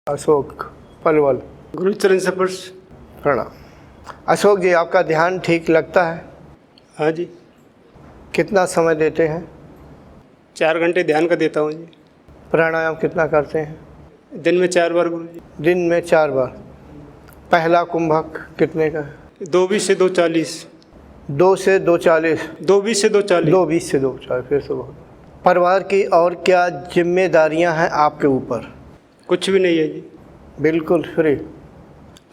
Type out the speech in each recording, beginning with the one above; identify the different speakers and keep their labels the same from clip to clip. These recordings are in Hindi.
Speaker 1: अशोक पलवल।
Speaker 2: गुरुचरण सपर्स।
Speaker 1: प्रणाम। अशोक जी, आपका ध्यान ठीक लगता है?
Speaker 2: हाँ जी,
Speaker 1: कितना समय देते हैं?
Speaker 2: 4 घंटे ध्यान का देता हूँ जी।
Speaker 1: प्राणायाम कितना करते हैं?
Speaker 2: दिन में 4 बार गुरु जी।
Speaker 1: दिन में 4 बार। पहला कुंभक कितने का है?
Speaker 2: 2:20 से 2:40।
Speaker 1: 2 से 2:40।
Speaker 2: 2:20 से 2:40।
Speaker 1: 2:20 से 2:40, फिर से बहुत। परिवार की और क्या जिम्मेदारियां हैं आपके ऊपर?
Speaker 2: कुछ भी नहीं है जी।
Speaker 1: बिल्कुल फ्री।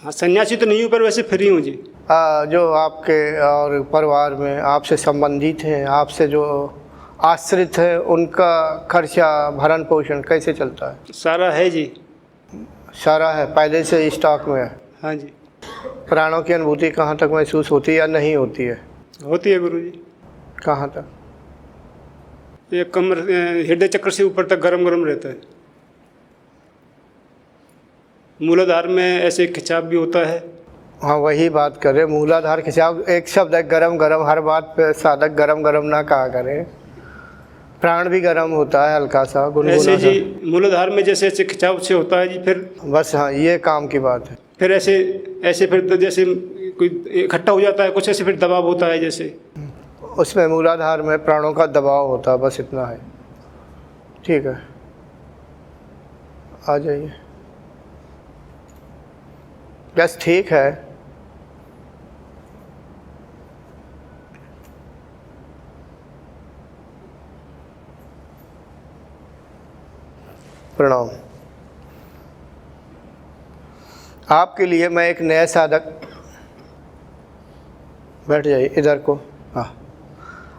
Speaker 2: हाँ, सन्यासी तो नहीं हूँ पर वैसे फ्री हूँ जी।
Speaker 1: जो आपके और परिवार में आपसे संबंधित हैं, आपसे जो आश्रित हैं, उनका खर्चा भरण पोषण कैसे चलता है?
Speaker 2: सारा है जी।
Speaker 1: सारा है, पहले से स्टॉक में है।
Speaker 2: हाँ जी।
Speaker 1: प्राणों की अनुभूति कहाँ तक महसूस होती है या नहीं होती है?
Speaker 2: होती है गुरु जी।
Speaker 1: कहाँ तक?
Speaker 2: ये कमर हृदय चक्र से ऊपर तक गरम गरम रहता है। मूलाधार में ऐसे खिंचाव भी होता है।
Speaker 1: हाँ, वही बात करें, मूलाधार खिंचाव। एक शब्द है गरम गरम, हर बात पे साधक गरम गरम ना कहा करें। प्राण भी गरम होता है हल्का सा, गुनगुना
Speaker 2: ऐसे
Speaker 1: सा।
Speaker 2: जी मूलाधार में जैसे ऐसे खिंचाव से होता है जी। फिर
Speaker 1: बस हाँ, ये काम की बात है।
Speaker 2: फिर ऐसे ऐसे फिर तो जैसे कोई इकट्ठा हो जाता है कुछ, ऐसे फिर दबाव होता है जैसे।
Speaker 1: उसमें मूलाधार में प्राणों का दबाव होता है, बस इतना है। ठीक है, आ जाइए। बस ठीक है। प्रणाम। आपके लिए मैं एक नया साधक, बैठ जाइए इधर को। हाँ,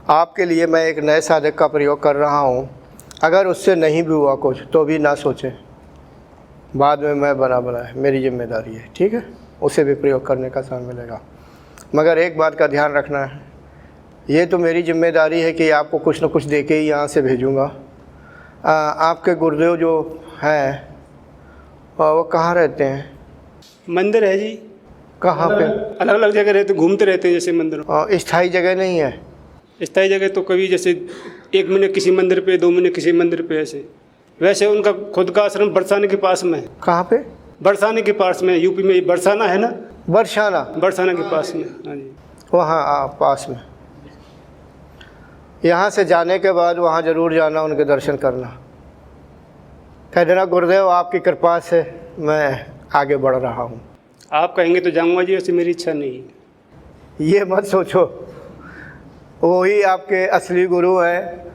Speaker 1: आपके लिए मैं एक नए साधक का प्रयोग कर रहा हूँ। अगर उससे नहीं भी हुआ कुछ तो भी ना सोचें, बाद में मैं बना है, मेरी जिम्मेदारी है, ठीक है? उसे भी प्रयोग करने का समय मिलेगा, मगर एक बात का ध्यान रखना है, ये तो मेरी जिम्मेदारी है कि आपको कुछ न कुछ दे के ही यहाँ से भेजूँगा। आपके गुरुदेव जो हैं वो कहाँ रहते हैं?
Speaker 2: मंदिर है जी।
Speaker 1: कहाँ पे?
Speaker 2: अलग अलग जगह रहते, घूमते रहते हैं जैसे मंदिरों।
Speaker 1: स्थायी जगह नहीं है?
Speaker 2: स्थायी जगह तो कभी जैसे 1 महीने किसी मंदिर पे, 2 महीने किसी मंदिर पे ऐसे। वैसे उनका खुद का आश्रम बरसाने के पास में है।
Speaker 1: कहाँ पे?
Speaker 2: बरसाने के पास में, यूपी में बरसाना है ना।
Speaker 1: बरसाना?
Speaker 2: बरसाना के पास में, हाँ जी।
Speaker 1: वहाँ पास में। यहाँ से जाने के बाद वहाँ ज़रूर जाना, उनके दर्शन करना। कह देना गुरुदेव आपकी कृपा से मैं आगे बढ़ रहा हूँ।
Speaker 2: आप कहेंगे तो जाऊँगा जी, वैसे मेरी इच्छा नहीं है।
Speaker 1: ये मत सोचो, वही आपके असली गुरु हैं।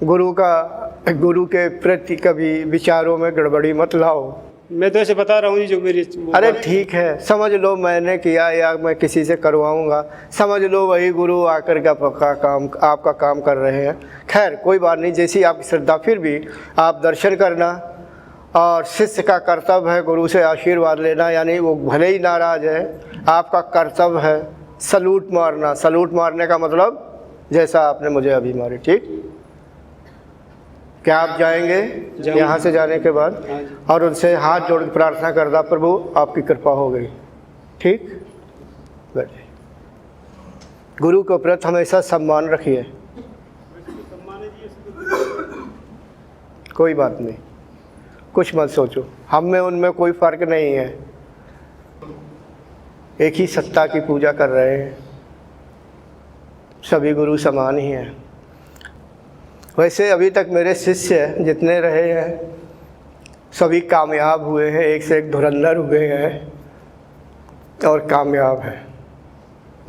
Speaker 1: गुरु के प्रति कभी विचारों में गड़बड़ी मत लाओ।
Speaker 2: मैं तो ऐसे बता रहा हूँ जी जो मेरी।
Speaker 1: अरे ठीक है, समझ लो मैंने किया या मैं किसी से करवाऊंगा, समझ लो वही गुरु आकर का पक्का काम आपका काम कर रहे हैं। खैर कोई बात नहीं, जैसी आपकी श्रद्धा। फिर भी आप दर्शन करना, और शिष्य का कर्तव्य है गुरु से आशीर्वाद लेना, यानी वो भले ही नाराज़ है, आपका कर्तव्य है सलूट मारना। सलूट मारने का मतलब जैसा आपने मुझे अभी मारी, ठीक? क्या आप जाएंगे यहाँ से जाने के बाद? और उनसे हाथ जोड़ के प्रार्थना करना, प्रभु आपकी कृपा हो गई, ठीक? बैठिए। गुरु के प्रति हमेशा सम्मान रखिए। कोई बात नहीं, कुछ मत सोचो, हम में उनमें कोई फ़र्क नहीं है, एक ही सत्ता की पूजा कर रहे हैं, सभी गुरु समान ही हैं। वैसे अभी तक मेरे शिष्य जितने रहे हैं सभी कामयाब हुए हैं, एक से एक धुरंधर हुए हैं और कामयाब हैं।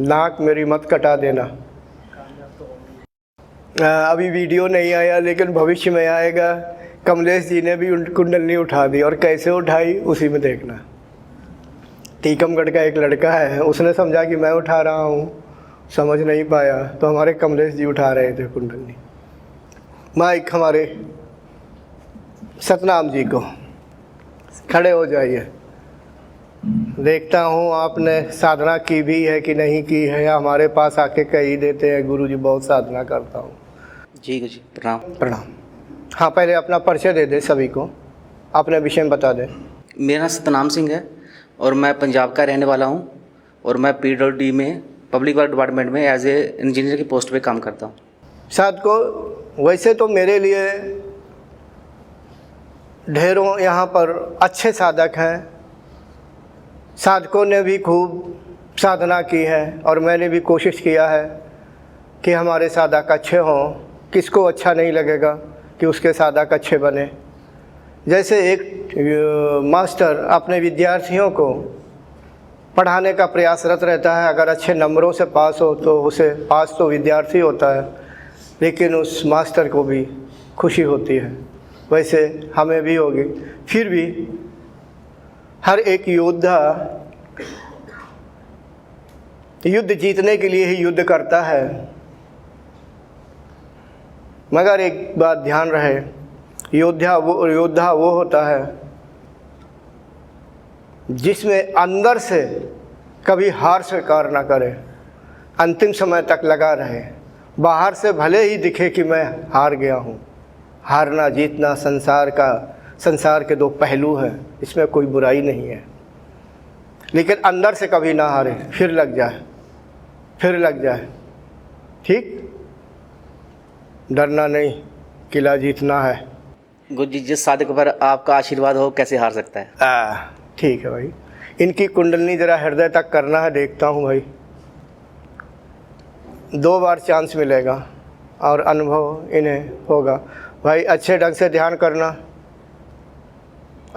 Speaker 1: नाक मेरी मत कटा देना। अभी वीडियो नहीं आया लेकिन भविष्य में आएगा। कमलेश जी ने भी कुंडलनी उठा दी, और कैसे उठाई उसी में देखना। टीकमगढ़ का एक लड़का है, उसने समझा कि मैं उठा रहा हूँ, समझ नहीं पाया, तो हमारे कमलेश जी उठा रहे थे कुंडलनी। माइक हमारे सतनाम जी को, खड़े हो जाइए। देखता हूँ आपने साधना की भी है कि नहीं की है, या हमारे पास आके कह ही देते हैं गुरु जी बहुत साधना करता हूँ।
Speaker 3: जी जी, प्रणाम।
Speaker 1: प्रणाम। हाँ, पहले अपना परिचय दे दे सभी को, अपने विषय में बता दे।
Speaker 3: मेरा नाम सतनाम सिंह है और मैं पंजाब का रहने वाला हूँ और मैं PWD में पब्लिक वर्क डिपार्टमेंट में एज ए इंजीनियर की पोस्ट पे काम करता हूँ।
Speaker 1: साधकों, वैसे तो मेरे लिए ढेरों यहाँ पर अच्छे साधक हैं, साधकों ने भी खूब साधना की है और मैंने भी कोशिश किया है कि हमारे साधक अच्छे हों। किसको अच्छा नहीं लगेगा कि उसके साधक अच्छे बने। जैसे एक मास्टर अपने विद्यार्थियों को पढ़ाने का प्रयासरत रहता है, अगर अच्छे नंबरों से पास हो तो उसे पास तो विद्यार्थी होता है, लेकिन उस मास्टर को भी खुशी होती है। वैसे हमें भी होगी। फिर भी हर एक योद्धा युद्ध जीतने के लिए ही युद्ध करता है, मगर एक बात ध्यान रहे, योद्धा वो होता है जिसमें अंदर से कभी हार स्वीकार ना करे, अंतिम समय तक लगा रहे। बाहर से भले ही दिखे कि मैं हार गया हूँ, हारना जीतना संसार के दो पहलू हैं, इसमें कोई बुराई नहीं है, लेकिन अंदर से कभी ना हारे, फिर लग जाए। ठीक, डरना नहीं, किला जीतना है।
Speaker 3: गुरु जी, जिस साधक पर आपका आशीर्वाद हो कैसे हार सकता है?
Speaker 1: ठीक है भाई, इनकी कुंडलनी ज़रा हृदय तक करना है, देखता हूँ भाई। 2 बार चांस मिलेगा और अनुभव इन्हें होगा। भाई अच्छे ढंग से ध्यान करना,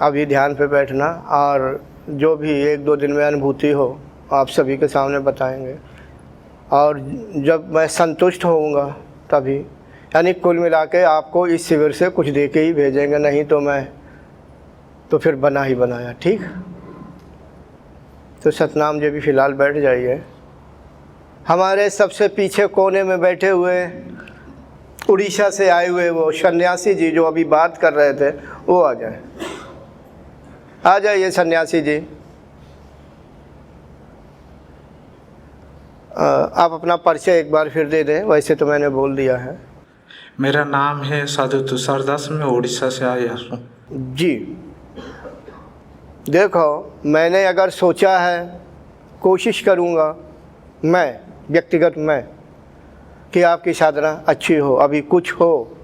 Speaker 1: अभी ध्यान पे बैठना, और जो भी 1-2 दिन में अनुभूति हो आप सभी के सामने बताएंगे। और जब मैं संतुष्ट होऊंगा तभी, यानी कुल मिला के आपको इस शिविर से कुछ दे के ही भेजेंगे, नहीं तो फिर बना ही बनाया। ठीक, तो सतनाम जी भी फ़िलहाल बैठ जाइए। हमारे सबसे पीछे कोने में बैठे हुए उड़ीसा से आए हुए वो सन्यासी जी जो अभी बात कर रहे थे, वो आ जाइए सन्यासी जी। आप अपना परिचय एक बार फिर दे दें, वैसे तो मैंने बोल दिया है।
Speaker 4: मेरा नाम है साधु तुषार दास, मैं उड़ीसा से आया हूँ।
Speaker 1: जी, देखो, मैंने अगर सोचा है, कोशिश करूँगा मैं, व्यक्तिगत मैं, कि आपकी साधना अच्छी हो, अभी कुछ हो,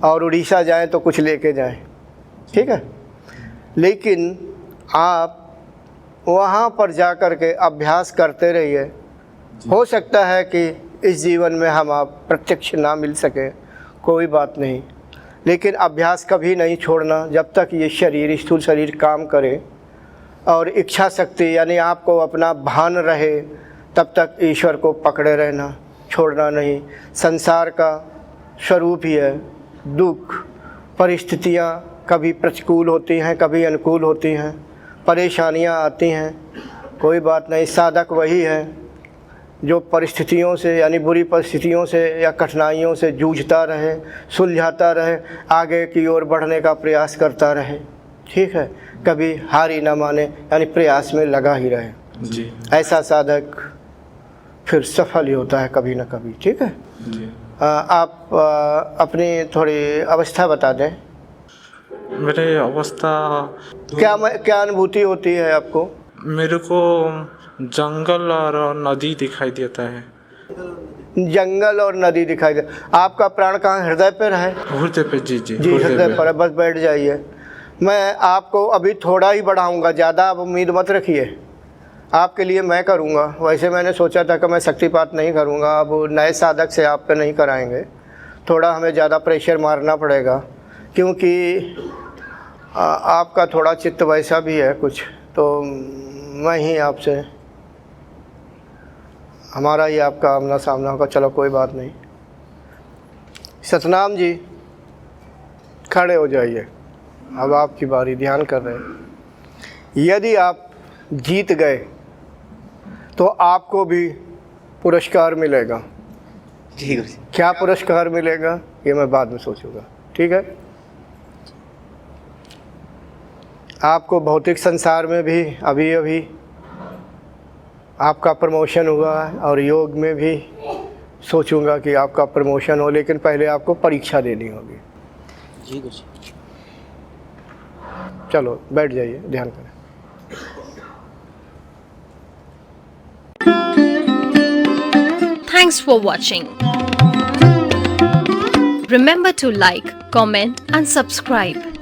Speaker 1: और उड़ीसा जाएं तो कुछ लेके जाएं, ठीक है। लेकिन आप वहाँ पर जा कर के अभ्यास करते रहिए। हो सकता है कि इस जीवन में हम आप प्रत्यक्ष ना मिल सके, कोई बात नहीं, लेकिन अभ्यास कभी नहीं छोड़ना। जब तक ये शरीर, स्थूल शरीर काम करे और इच्छा शक्ति यानी आपको अपना भान रहे, तब तक ईश्वर को पकड़े रहना, छोड़ना नहीं। संसार का स्वरूप ही है दुख। परिस्थितियाँ कभी प्रतिकूल होती हैं, कभी अनुकूल होती हैं, परेशानियाँ आती हैं, कोई बात नहीं। साधक वही है जो परिस्थितियों से यानी बुरी परिस्थितियों से या कठिनाइयों से जूझता रहे, सुलझाता रहे, आगे की ओर बढ़ने का प्रयास करता रहे, ठीक है। कभी हार ही ना माने, यानी प्रयास में लगा ही रहे
Speaker 4: जी।
Speaker 1: ऐसा साधक फिर सफल ही होता है कभी ना कभी, ठीक है
Speaker 4: जी।
Speaker 1: आप अपनी थोड़ी अवस्था बता दें।
Speaker 4: मेरे अवस्था
Speaker 1: क्या अनुभूति होती है आपको?
Speaker 4: मेरे को जंगल और नदी दिखाई देता है।
Speaker 1: जंगल और नदी दिखाई दे। आपका प्राण कहाँ, हृदय पर है?
Speaker 4: हृदय पे। जी जी
Speaker 1: जी, हृदय पर है। बस बैठ जाइए। मैं आपको अभी थोड़ा ही बढ़ाऊंगा, ज़्यादा आप उम्मीद मत रखिए। आपके लिए मैं करूंगा। वैसे मैंने सोचा था कि मैं शक्तिपात नहीं करूंगा, अब नए साधक से आप पे नहीं कराएंगे, थोड़ा हमें ज़्यादा प्रेशर मारना पड़ेगा, क्योंकि आपका थोड़ा चित्त वैसा भी है कुछ, तो मैं ही आपसे, हमारा ही आपका आमना सामना होगा। चलो कोई बात नहीं। सतनाम जी खड़े हो जाइए, अब आपकी बारी। ध्यान कर रहे हैं। यदि आप जीत गए तो आपको भी पुरस्कार मिलेगा।
Speaker 3: जी गुरु जी।
Speaker 1: क्या पुरस्कार मिलेगा ये मैं बाद में सोचूंगा, ठीक है। आपको भौतिक संसार में भी अभी आपका प्रमोशन हुआ है, और योग में भी सोचूंगा कि आपका प्रमोशन हो, लेकिन पहले आपको परीक्षा देनी होगी।
Speaker 3: जी गुरु जी।
Speaker 1: चलो बैठ जाइए, ध्यान करें।
Speaker 5: Thanks for watching. Remember to like, comment and subscribe.